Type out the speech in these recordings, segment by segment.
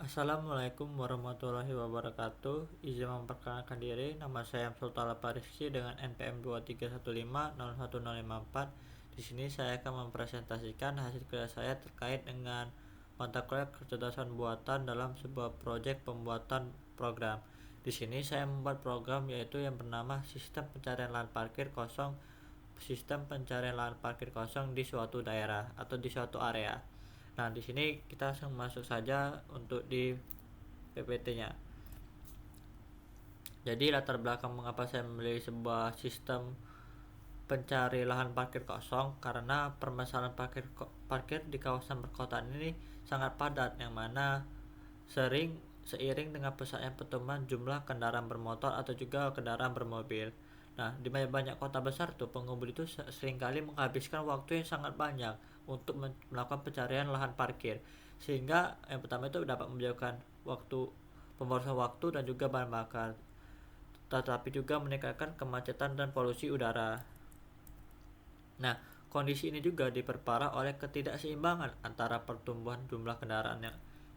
Assalamualaikum warahmatullahi wabarakatuh. Izin memperkenalkan diri, nama saya Sultan Rizky dengan NPM 231501054. Di sini saya akan mempresentasikan hasil kerja saya terkait dengan mata kuliah kecerdasan buatan dalam sebuah proyek pembuatan program. Di sini saya membuat program yaitu yang bernama sistem pencarian lahan parkir kosong, di suatu daerah atau di suatu area. Nah, di sini kita langsung masuk saja untuk di PPT-nya. Jadi latar belakang mengapa saya memilih sebuah sistem pencari lahan parkir kosong, karena permasalahan parkir di kawasan perkotaan ini sangat padat, yang mana seiring dengan pesatnya pertumbuhan jumlah kendaraan bermotor atau juga kendaraan bermobil. Nah, di banyak kota besar tuh pengemudi itu seringkali menghabiskan waktu yang sangat banyak untuk melakukan pencarian lahan parkir, sehingga yang pertama itu dapat menjauhkan pemborosan waktu dan juga bahan bakar, tetapi juga meningkatkan kemacetan dan polusi udara. Nah, kondisi ini juga diperparah oleh ketidakseimbangan antara pertumbuhan jumlah kendaraan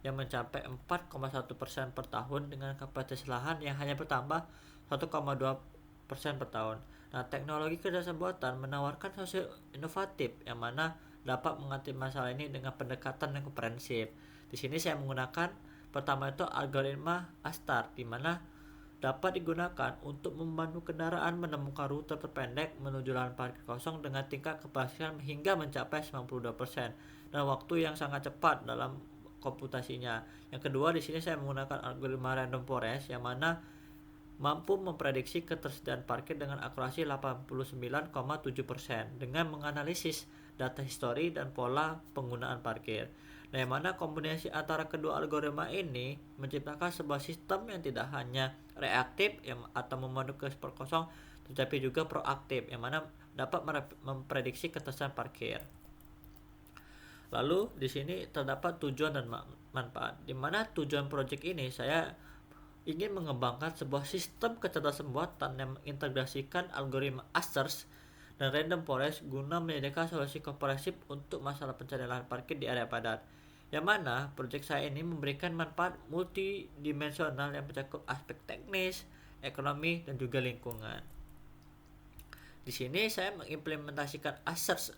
yang mencapai 4,1% per tahun dengan kapasitas lahan yang hanya bertambah 1,2% per tahun. Nah, teknologi kecerdasan buatan menawarkan solusi inovatif yang mana dapat mengatasi masalah ini dengan pendekatan yang komprehensif. Di sini saya menggunakan pertama itu algoritma ASTAR, di mana dapat digunakan untuk membantu kendaraan menemukan rute terpendek menuju lahan parkir kosong dengan tingkat keberhasilan hingga mencapai 92% dan waktu yang sangat cepat dalam komputasinya. Yang kedua, di sini saya menggunakan algoritma random forest yang mana mampu memprediksi ketersediaan parkir dengan akurasi 89,7% dengan menganalisis data histori dan pola penggunaan parkir. Nah, yang mana kombinasi antara kedua algoritma ini menciptakan sebuah sistem yang tidak hanya reaktif atau memandu ke spot kosong, tetapi juga proaktif yang mana dapat memprediksi ketersediaan parkir. Lalu di sini terdapat tujuan dan manfaat. Di mana tujuan proyek ini saya ingin mengembangkan sebuah sistem kecerdasan buatan yang mengintegrasikan algoritma ASTAR dan random forest guna menyediakan solusi komprehensif untuk masalah pencarian lahan parkir di area padat. Yang mana proyek saya ini memberikan manfaat multidimensional yang mencakup aspek teknis, ekonomi, dan juga lingkungan. Di sini saya mengimplementasikan ASTAR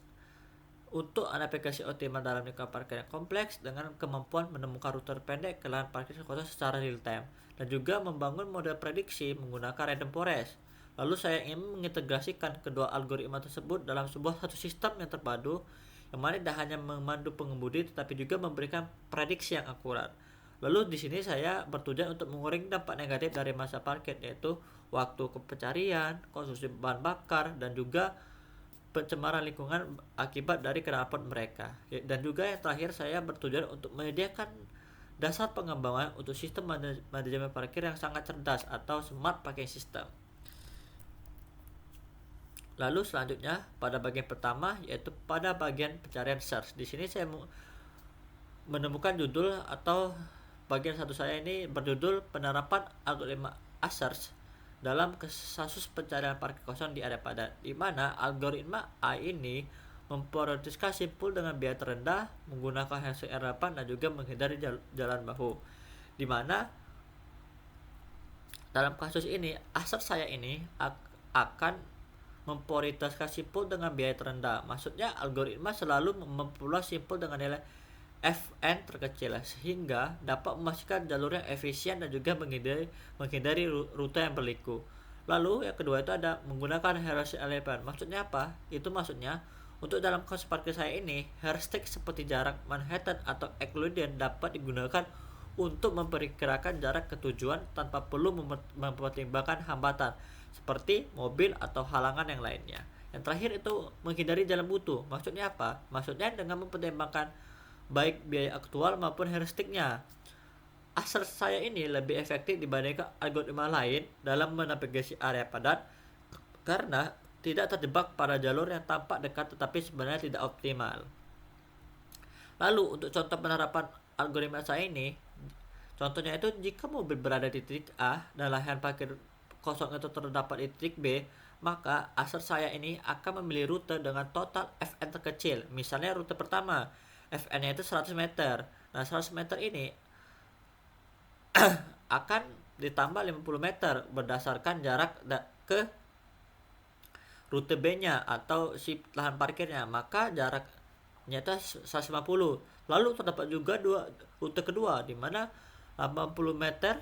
untuk aplikasi optimal dalam lingkungan parkir yang kompleks dengan kemampuan menemukan rute terpendek ke lahan parkir kota secara real time dan juga membangun model prediksi menggunakan random forest. Lalu saya ingin mengintegrasikan kedua algoritma tersebut dalam sebuah satu sistem yang terpadu yang mana tidak hanya memandu pengemudi tetapi juga memberikan prediksi yang akurat. Lalu di sini saya bertujuan untuk mengurangi dampak negatif dari masa parkir, yaitu waktu pencarian, konsumsi bahan bakar, dan juga pencemaran lingkungan akibat dari knalpot mereka. Dan juga yang terakhir, saya bertujuan untuk menyediakan dasar pengembangan untuk sistem manajemen parkir yang sangat cerdas atau smart parking system. Lalu selanjutnya pada bagian pertama, yaitu pada bagian pencarian search. Di sini saya menemukan judul atau bagian satu saya ini berjudul penerapan algoritma search dalam kasus pencarian parkir kosong di area padat, di mana algoritma A ini memprioritaskan simpul dengan biaya terendah, menggunakan hasil harapan dan juga menghindari jalan bahu. Di mana dalam kasus ini asal saya ini akan memprioritaskan simpul dengan biaya terendah. Maksudnya algoritma selalu memperluas simpul dengan nilai Fn terkecil sehingga dapat memastikan jalur yang efisien dan juga menghindari rute yang berliku. Lalu yang kedua itu ada menggunakan heuristic eleven. Maksudnya apa? Itu maksudnya untuk dalam kasus parkir saya ini, heuristic seperti jarak Manhattan atau Euclidean dapat digunakan untuk memperkirakan jarak ke tujuan tanpa perlu mempertimbangkan hambatan seperti mobil atau halangan yang lainnya. Yang terakhir itu menghindari jalan buntu. Maksudnya apa? Maksudnya dengan mempertimbangkan baik biaya aktual maupun heuristiknya. Asal saya ini lebih efektif dibandingkan algoritma lain dalam menavigasi area padat karena tidak terjebak pada jalur yang tampak dekat tetapi sebenarnya tidak optimal. Lalu untuk contoh penerapan algoritma saya ini, contohnya itu jika mobil berada di titik A dan lahan parkir kosong itu terdapat di titik B, maka asal saya ini akan memilih rute dengan total Fn terkecil. Misalnya rute pertama Fn-nya itu 100 meter. Nah, 100 meter ini akan ditambah 50 meter berdasarkan jarak ke rute B-nya atau si lahan parkirnya, maka jaraknya itu 150. Lalu terdapat juga rute kedua di mana 80 meter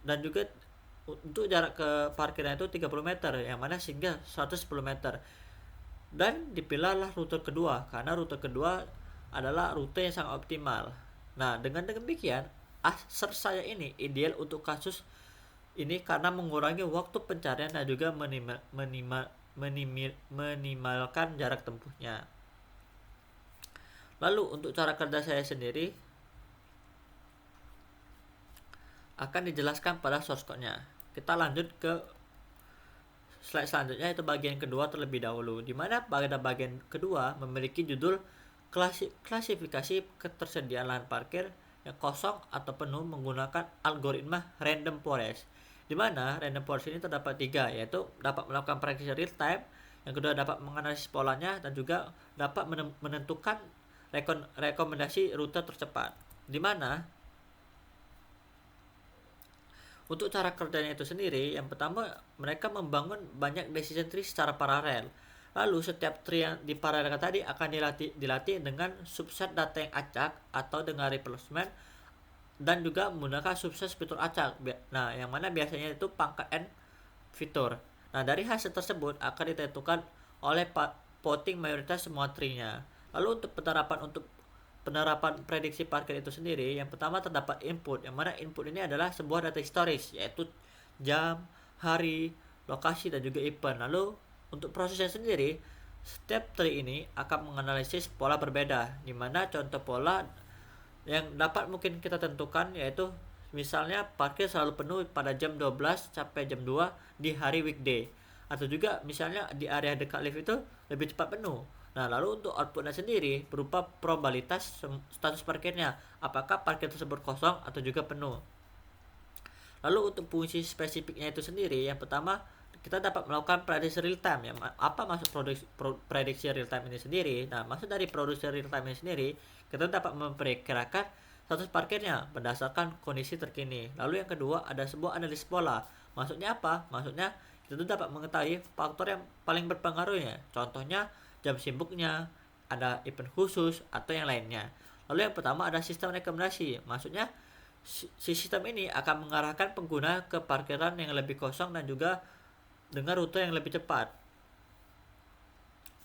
dan juga untuk jarak ke parkirnya itu 30 meter, yang mana sehingga 110 meter. Dan dipilihlah rute kedua karena rute kedua adalah rute yang sangat optimal. Nah, dengan demikian asser saya ini ideal untuk kasus ini karena mengurangi waktu pencarian dan juga minimalkan jarak tempuhnya. Lalu untuk cara kerja saya sendiri akan dijelaskan pada source code-nya. Kita lanjut ke slide selanjutnya, yaitu bagian kedua terlebih dahulu, di mana pada bagian kedua memiliki judul klasifikasi ketersediaan lahan parkir yang kosong atau penuh menggunakan algoritma random forest, di mana random forest ini terdapat 3, yaitu dapat melakukan prediksi real time, yang kedua dapat menganalisis polanya, dan juga dapat menentukan rekomendasi rute tercepat. Di mana untuk cara kerjanya itu sendiri, yang pertama mereka membangun banyak decision tree secara paralel. Lalu setiap tree yang diparalelkan tadi akan dilatih dengan subset data yang acak atau dengan replacement, dan juga menggunakan subset fitur acak. Nah, yang mana biasanya itu pangkat n fitur. Nah, dari hasil tersebut akan ditentukan oleh voting mayoritas semua tree-nya. Lalu untuk penerapan prediksi parkir itu sendiri, yang pertama terdapat input, yang mana input ini adalah sebuah data historis, yaitu jam, hari, lokasi, dan juga event. Lalu untuk prosesnya sendiri, setiap tree ini akan menganalisis pola berbeda, di mana contoh pola yang dapat mungkin kita tentukan yaitu misalnya parkir selalu penuh pada jam 12 sampai jam 2 di hari weekday, atau juga misalnya di area dekat lift itu lebih cepat penuh. Nah, lalu untuk outputnya sendiri berupa probabilitas status parkirnya, apakah parkir tersebut kosong atau juga penuh. Lalu untuk fungsi spesifiknya itu sendiri, yang pertama kita dapat melakukan prediksi real time. Apa maksud prediksi real time ini sendiri? Nah, maksud dari prediksi real time ini sendiri, kita dapat memperkirakan status parkirnya berdasarkan kondisi terkini. Lalu yang kedua ada sebuah analisis pola. Maksudnya apa? Maksudnya kita dapat mengetahui faktor yang paling berpengaruhnya. Contohnya jam sibuknya, ada event khusus, atau yang lainnya. Lalu yang pertama ada sistem rekomendasi. Maksudnya sistem ini akan mengarahkan pengguna ke parkiran yang lebih kosong dan juga dengan rute yang lebih cepat.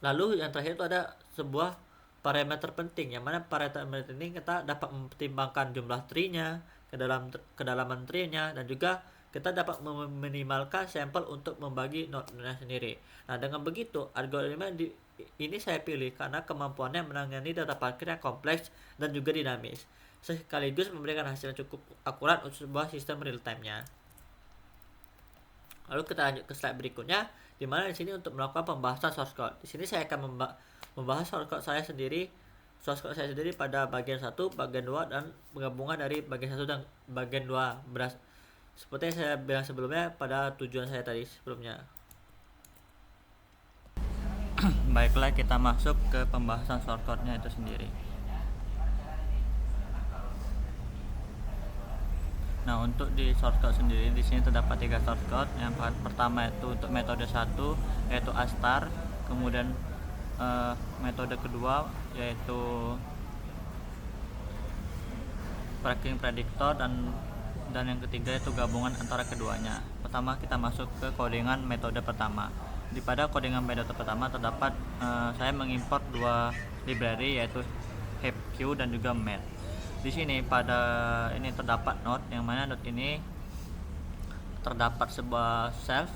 Lalu yang terakhir itu ada sebuah parameter penting, yang mana parameter ini kita dapat mempertimbangkan jumlah tree-nya, kedalaman tree-nya, dan juga kita dapat meminimalkan sampel untuk membagi node-nya sendiri. Nah, dengan begitu algoritma ini saya pilih karena kemampuannya menangani data parkir yang kompleks dan juga dinamis, sekaligus memberikan hasil yang cukup akurat untuk sebuah sistem real time-nya. Lalu kita lanjut ke slide berikutnya, di mana di sini untuk melakukan pembahasan source code. Di sini saya akan membahas source code saya sendiri pada bagian 1, bagian 2, dan penggabungan dari bagian 1 dan bagian 2 seperti yang saya bilang sebelumnya pada tujuan saya tadi sebelumnya. Baiklah, kita masuk ke pembahasan source code-nya itu sendiri. Nah, untuk di source code sendiri di sini terdapat 3 source code. Yang pertama itu untuk metode 1 yaitu astar, kemudian metode kedua yaitu parking predictor, dan yang ketiga itu gabungan antara keduanya. Pertama kita masuk ke codingan metode pertama. Pada codingan metode pertama terdapat saya mengimport 2 library yaitu HepQ dan juga Met. Di sini pada ini terdapat node, yang mana node ini terdapat sebuah self,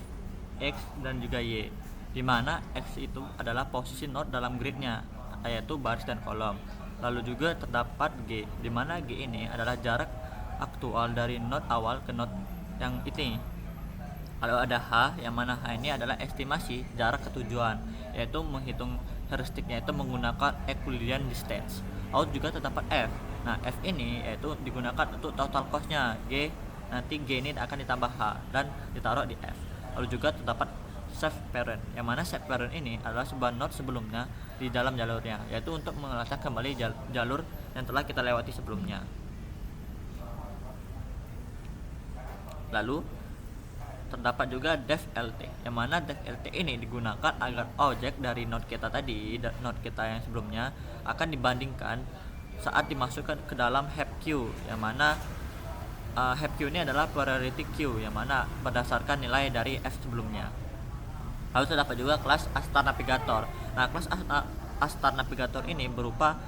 X, dan juga Y, di mana X itu adalah posisi node dalam gridnya, yaitu baris dan kolom. Lalu juga terdapat G, di mana G ini adalah jarak aktual dari node awal ke node yang ini. Lalu ada H, yang mana H ini adalah estimasi jarak ke tujuan, yaitu menghitung heuristiknya itu menggunakan Euclidean distance. Lalu juga terdapat F. Nah, F ini yaitu digunakan untuk total cost-nya. G, nanti G ini akan ditambah H dan ditaruh di F. Lalu juga terdapat save parent, yang mana save parent ini adalah sebuah node sebelumnya di dalam jalurnya, yaitu untuk melacak kembali jalur yang telah kita lewati sebelumnya. Lalu terdapat juga def.lt, yang mana def.lt ini digunakan agar objek dari node kita tadi, node kita yang sebelumnya, akan dibandingkan saat dimasukkan ke dalam heap queue, yang mana heap queue ini adalah priority queue, yang mana berdasarkan nilai dari F sebelumnya. Lalu terdapat juga kelas Astar Navigator. Nah, kelas Astar Navigator ini berupa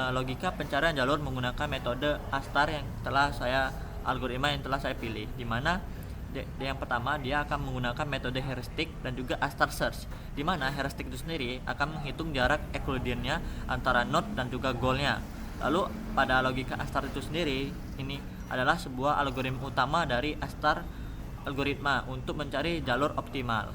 logika pencarian jalur menggunakan metode Astar algoritma yang telah saya pilih, di mana yang pertama dia akan menggunakan metode heuristik dan juga Astar search, di mana heuristik itu sendiri akan menghitung jarak Euclidean-nya antara node dan juga goal-nya. Lalu pada logika Astar itu sendiri, ini adalah sebuah algoritma utama dari Astar algoritma untuk mencari jalur optimal.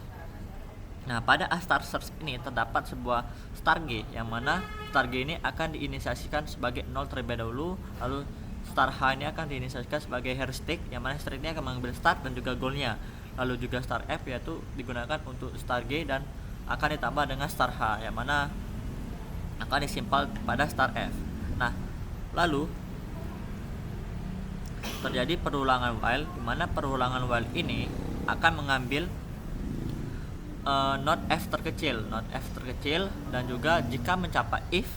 Nah, pada Astar search ini terdapat sebuah star G, yang mana star G ini akan diinisiasikan sebagai 0 terlebih dahulu, lalu star H ini akan diinisiasikan sebagai heuristik, yang mana heuristik ini akan mengambil start dan juga goalnya. Lalu juga star F yaitu digunakan untuk star G dan akan ditambah dengan star H, yang mana akan disimpal pada star F. Nah, lalu terjadi perulangan while, di mana perulangan while ini akan mengambil node F terkecil, dan juga jika mencapai if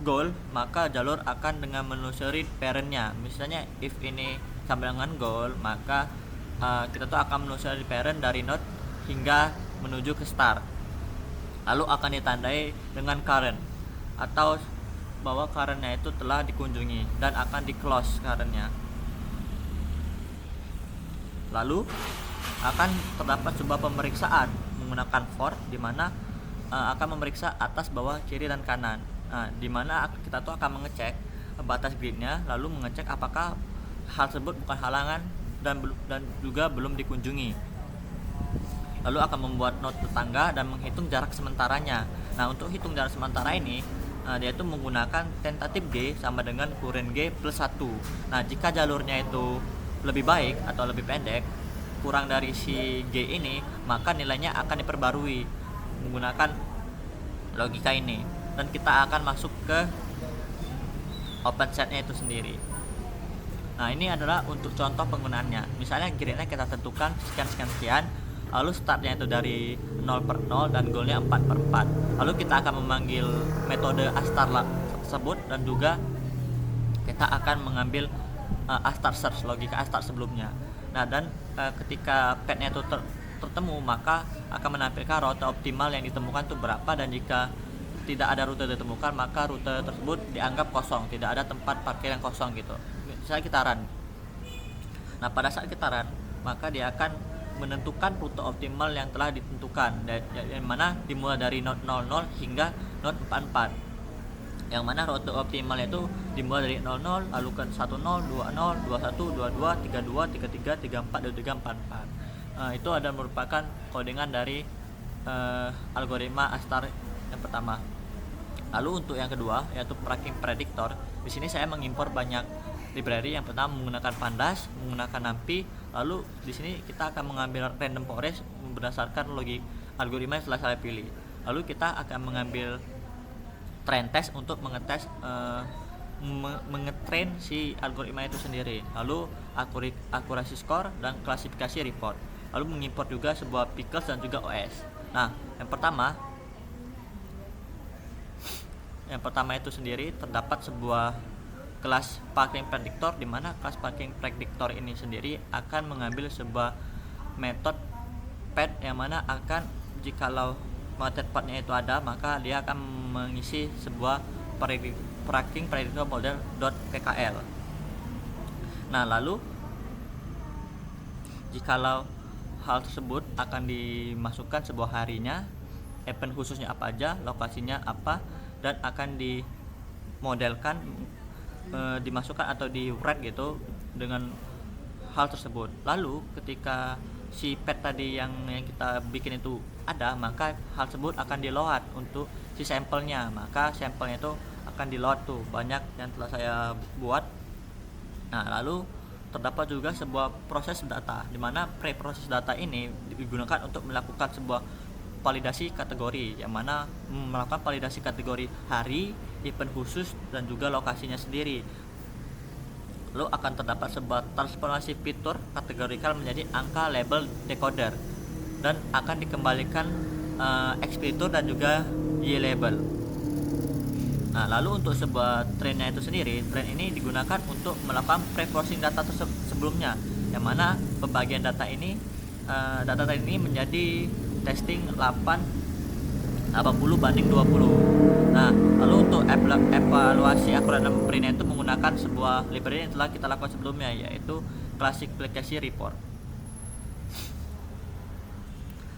goal, maka jalur akan dengan menelusuri parentnya. Misalnya if ini sama dengan goal, maka kita tuh akan menelusuri parent dari node hingga menuju ke start, lalu akan ditandai dengan current atau bahwa currentnya itu telah dikunjungi dan akan di close currentnya. Lalu akan terdapat sebuah pemeriksaan menggunakan for, di mana akan memeriksa atas, bawah, kiri, dan kanan. Nah, di mana kita tuh akan mengecek batas gridnya, lalu mengecek apakah hal tersebut bukan halangan dan juga belum dikunjungi. Lalu akan membuat node tetangga dan menghitung jarak sementaranya. Nah, untuk hitung jarak sementara ini, dia itu menggunakan tentatif G sama dengan current G plus 1. Nah, jika jalurnya itu lebih baik atau lebih pendek, kurang dari si G ini, maka nilainya akan diperbarui menggunakan logika ini, dan kita akan masuk ke open setnya itu sendiri. Nah, ini adalah untuk contoh penggunaannya. Misalnya gridnya kita tentukan sekian, lalu startnya itu dari 0/0 dan goalnya 4/4. Lalu kita akan memanggil metode Astar tersebut, dan juga kita akan mengambil Astar search, logika Astar sebelumnya. Nah, dan ketika petnya itu tertemu, maka akan menampilkan rute optimal yang ditemukan itu berapa, dan jika tidak ada rute ditemukan, maka rute tersebut dianggap kosong, tidak ada tempat parkir yang kosong gitu. Misalnya kita run. Nah, pada saat kita run, maka dia akan menentukan rute optimal yang telah ditentukan, yang mana dimulai dari node 00 hingga node 44, yang mana rute optimal itu dimulai dari 00 lalu ke 10, 20, 21, 22, 32, 33, 34, 23, 44. Itu adalah merupakan codingan dari algoritma Astar yang pertama. Lalu untuk yang kedua, yaitu tracking predictor, di sini saya mengimpor banyak library. Yang pertama menggunakan pandas, menggunakan NumPy. Lalu di sini kita akan mengambil random forest berdasarkan logik algoritma yang telah saya pilih. Lalu kita akan mengambil trend test untuk mengetrain si algoritma itu sendiri. Lalu akurasi score dan klasifikasi report. Lalu mengimport juga sebuah pickles dan juga OS. Nah, yang pertama itu sendiri terdapat sebuah kelas parking predictor, di mana kelas parking predictor ini sendiri akan mengambil sebuah metode path, yang mana akan jikalau metode pathnya itu ada, maka dia akan mengisi sebuah parking predictor model.pkl. Nah, lalu jikalau hal tersebut akan dimasukkan sebuah harinya, event khususnya apa aja, lokasinya apa, dan akan dimodelkan, dimasukkan atau di write gitu dengan hal tersebut. Lalu ketika si pet tadi yang kita bikin itu ada, maka hal tersebut akan di load untuk si sampelnya. Maka sampelnya itu akan di load tuh, banyak yang telah saya buat. Nah, lalu terdapat juga sebuah proses data, di mana pre-proses data ini digunakan untuk melakukan sebuah validasi kategori, yang mana melakukan validasi kategori hari, event khusus, dan juga lokasinya sendiri. Lalu akan terdapat sebuah transformasi fitur kategorikal menjadi angka label decoder, dan akan dikembalikan expeditor dan juga Y label. Nah, lalu untuk sebuah trainnya itu sendiri, train ini digunakan untuk melakukan pre-processing data sebelumnya, yang mana pembagian data ini menjadi testing 80 banding 20. Nah, lalu untuk evaluasi akurat dan trainnya itu menggunakan sebuah library yang telah kita lakukan sebelumnya, yaitu classification report.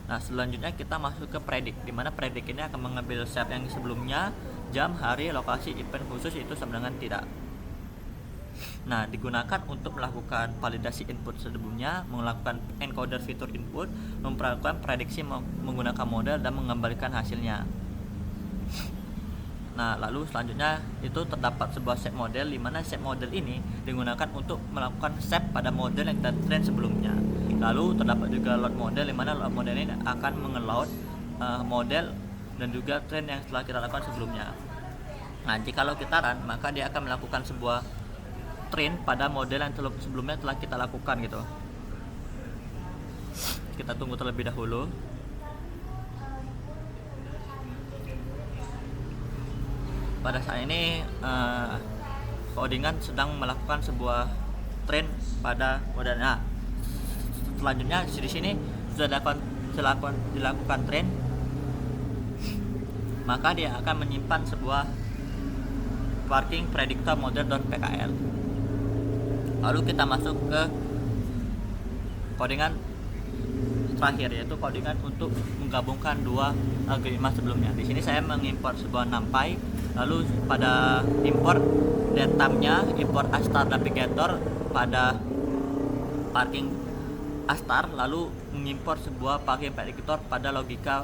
Nah, selanjutnya kita masuk ke predict, di mana predict ini akan mengambil step yang sebelumnya, jam, hari, lokasi, event khusus itu sama dengan tidak. Nah, digunakan untuk melakukan validasi input sebelumnya, melakukan encoder fitur input, melakukan prediksi menggunakan model, dan mengembalikan hasilnya. Nah, lalu selanjutnya itu terdapat sebuah set model, di mana set model ini digunakan untuk melakukan set pada model yang kita train sebelumnya. Lalu terdapat juga load model, di mana load model ini akan mengeload model dan juga train yang telah kita lakukan sebelumnya. Nah, jikalau kita run, maka dia akan melakukan sebuah train pada model yang sebelumnya telah kita lakukan gitu. Kita tunggu terlebih dahulu. Pada saat ini codingan sedang melakukan sebuah train pada model. Nah, selanjutnya di sini sudah dilakukan train, maka dia akan menyimpan sebuah parking predictor model.pkl. Lalu kita masuk ke codingan terakhir, yaitu codingan untuk menggabungkan dua algoritma sebelumnya. Di sini saya mengimport sebuah NumPy, lalu pada import datamnya, import astar navigator pada parking astar, lalu mengimport sebuah parking predictor pada logika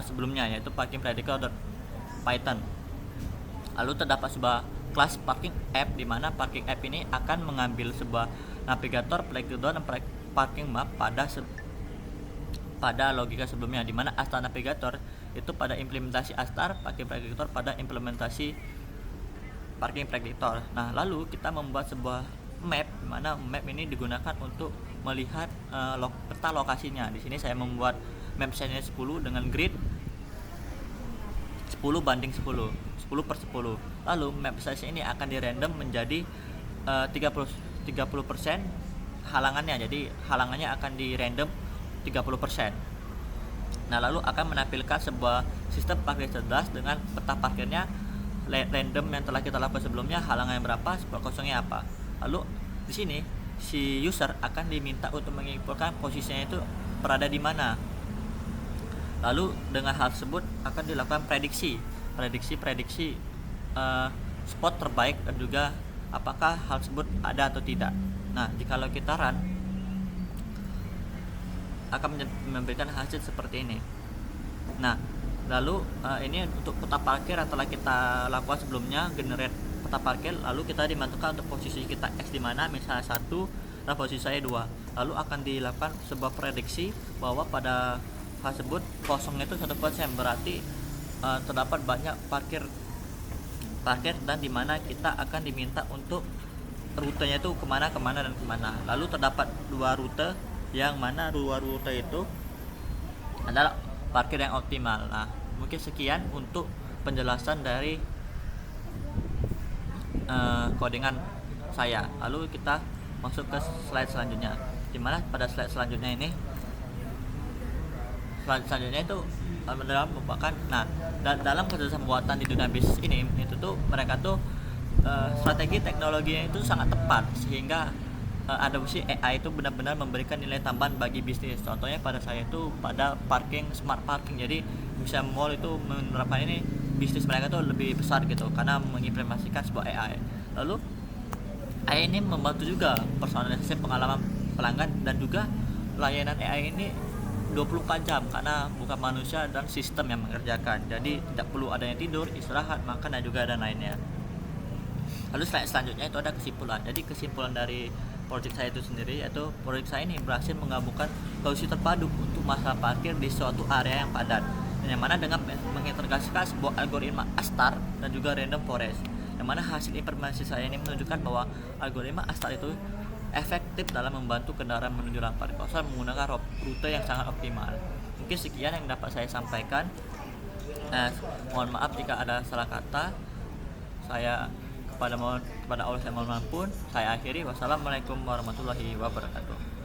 sebelumnya, yaitu parking predictor.python. Lalu terdapat sebuah kelas parking app, di mana parking app ini akan mengambil sebuah navigator, predictor, dan parking map pada logika sebelumnya, di mana astar navigator itu pada implementasi astar, parking predictor pada implementasi parking predictor. Nah, lalu kita membuat sebuah map, di mana map ini digunakan untuk melihat peta lokasinya. Di sini saya membuat map size-nya 10 dengan grid 10 banding 10 per 10. Lalu map size ini akan dirandom menjadi 30% halangannya. Jadi halangannya akan dirandom 30%. Nah, lalu akan menampilkan sebuah sistem parkir cerdas dengan peta parkirnya random yang telah kita lakukan sebelumnya, halangannya berapa, spot kosongnya apa. Lalu di sini si user akan diminta untuk menginfokan posisinya itu berada di mana. Lalu dengan hal tersebut akan dilakukan prediksi spot terbaik dan juga apakah hal tersebut ada atau tidak. Nah, jikalau kita run akan memberikan hasil seperti ini. Nah, lalu ini untuk peta parkir yang telah kita lakukan sebelumnya, generate peta parkir, lalu kita dimasukkan untuk posisi kita X di mana, misalnya 1 dan posisi saya 2. Lalu akan dilakukan sebuah prediksi bahwa pada hal tersebut kosongnya itu 1%, berarti terdapat banyak parkir dan dimana kita akan diminta untuk rutenya itu kemana dan kemana. Lalu terdapat 2 rute, yang mana 2 rute itu adalah parkir yang optimal. Nah, mungkin sekian untuk penjelasan dari codingan saya. Lalu kita masuk ke slide selanjutnya, dimana pada slide selanjutnya itu merupakan, nah, dalam proses pembuatan di dunia bisnis ini itu tuh mereka tuh strategi teknologinya itu sangat tepat, sehingga adopsi AI itu benar-benar memberikan nilai tambahan bagi bisnis. Contohnya pada saya itu pada smart parking. Jadi bisa mall itu menerapkan ini, bisnis mereka tuh lebih besar gitu karena mengimplementasikan sebuah AI. Lalu AI ini membantu juga personalisasi pengalaman pelanggan, dan juga layanan AI ini 24 jam karena bukan manusia dan sistem yang mengerjakan. Jadi tidak perlu adanya tidur, istirahat, makan, dan juga ada lainnya. Lalu slide selanjutnya itu ada kesimpulan. Jadi kesimpulan dari proyek saya itu sendiri, yaitu proyek saya ini berhasil menggabungkan solusi terpadu untuk masalah parkir di suatu area yang padat, yang mana dengan mengintegrasikan sebuah algoritma ASTAR dan juga random forest, yang mana hasil informasi saya ini menunjukkan bahwa algoritma ASTAR itu efektif dalam membantu kendaraan menuju lahan parkir kosong menggunakan rute yang sangat optimal. Mungkin sekian yang dapat saya sampaikan. Mohon maaf jika ada salah kata. Saya kepada Allah saya mohon maaf pun. Saya akhiri. Wassalamualaikum warahmatullahi wabarakatuh.